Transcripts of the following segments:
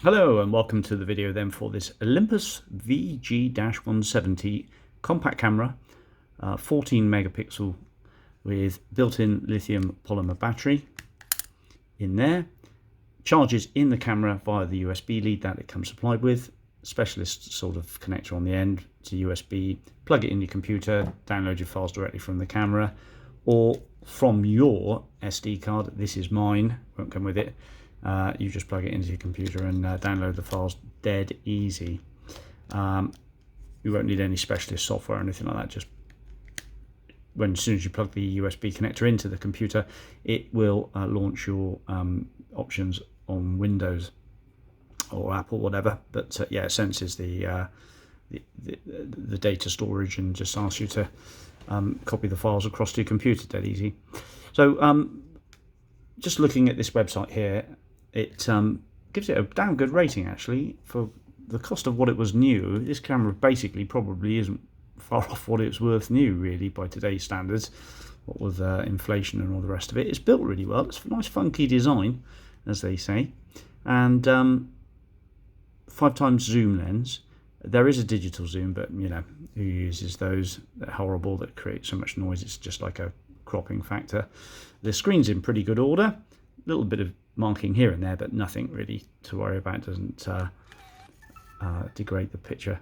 Hello and welcome to the video then for this Olympus vg-170 compact camera, 14 megapixel with built-in lithium polymer battery in there. Charges in the camera via the USB lead that it comes supplied with, specialist sort of connector on the end to USB, plug it in your computer, download your files directly from the camera or from your SD card. This is mine, won't come with it. You just plug it into your computer and download the files dead easy. You won't need any specialist software or anything like that. Just as soon as you plug the USB connector into the computer, it will launch your options on Windows or Apple, whatever. But yeah, it senses the data storage and just asks you to copy the files across to your computer dead easy. So just looking at this website here, it gives it a damn good rating actually. For the cost of what it was new, this camera basically probably isn't far off what it's worth new really by today's standards, what with inflation and all the rest of it. It's built really well. It's a nice funky design, as they say, and 5x zoom lens. There is a digital zoom, but you know, who uses those? They're horrible, that create so much noise. It's just like a cropping factor. The screen's in pretty good order, a little bit of marking here and there, but nothing really to worry about. It doesn't degrade the picture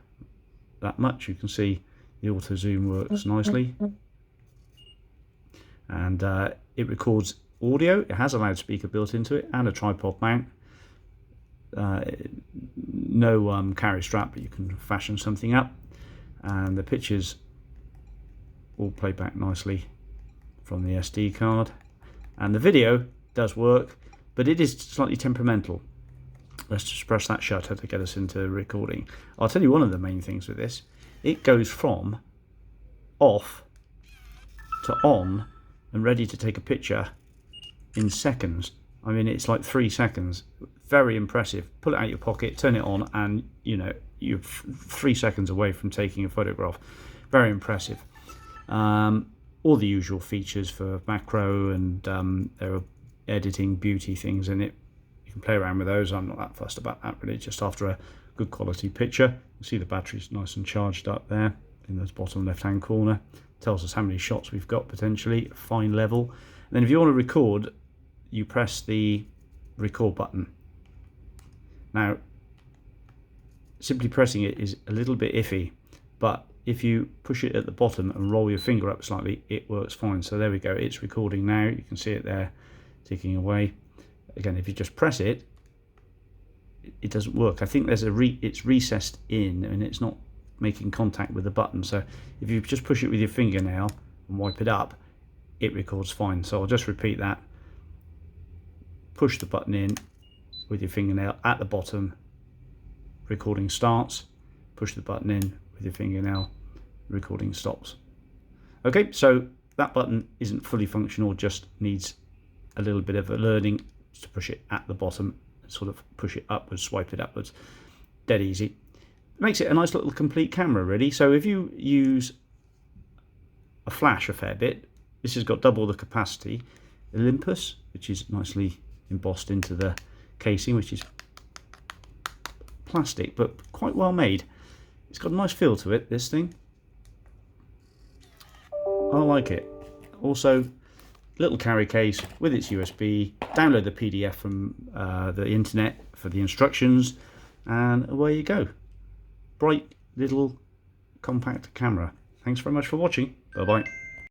that much. You can see the auto zoom works nicely, and it records audio. It has a loudspeaker built into it and a tripod mount. No carry strap, but you can fashion something up, and the pictures all play back nicely from the SD card, and the video does work, but it is slightly temperamental. Let's just press that shutter to get us into recording. I'll tell you one of the main things with this: it goes from off to on and ready to take a picture in seconds. I mean, it's like 3 seconds. Very impressive. Pull it out of your pocket, turn it on, and you know, you're 3 seconds away from taking a photograph. Very impressive. All the usual features for macro, and there are editing beauty things in it. You can play around with those. I'm not that fussed about that really. Just after a good quality picture. You see the battery's nice and charged up there in the bottom left hand corner. Tells us how many shots we've got potentially, fine level. And then if you want to record, you press the record button. Now, simply pressing it is a little bit iffy, but if you push it at the bottom and roll your finger up slightly, it works fine. So there we go, it's recording now. You can see it there ticking away. Again, if you just press it, it doesn't work. I think there's it's recessed in and it's not making contact with the button. So if you just push it with your fingernail and wipe it up, it records fine. So I'll just repeat that. Push the button in with your fingernail at the bottom, recording starts. Push the button in with your fingernail, recording stops. Okay, so that button isn't fully functional, just needs a little bit of a learning to push it at the bottom, sort of push it upwards, swipe it upwards. Dead easy. It makes it a nice little complete camera really. So if you use a flash a fair bit, this has got double the capacity. Olympus, which is nicely embossed into the casing, which is plastic but quite well made. It's got a nice feel to it, this thing. I like it. Also, little carry case with its USB. Download the PDF from the internet for the instructions, and away you go. Bright little compact camera. Thanks very much for watching. Bye bye.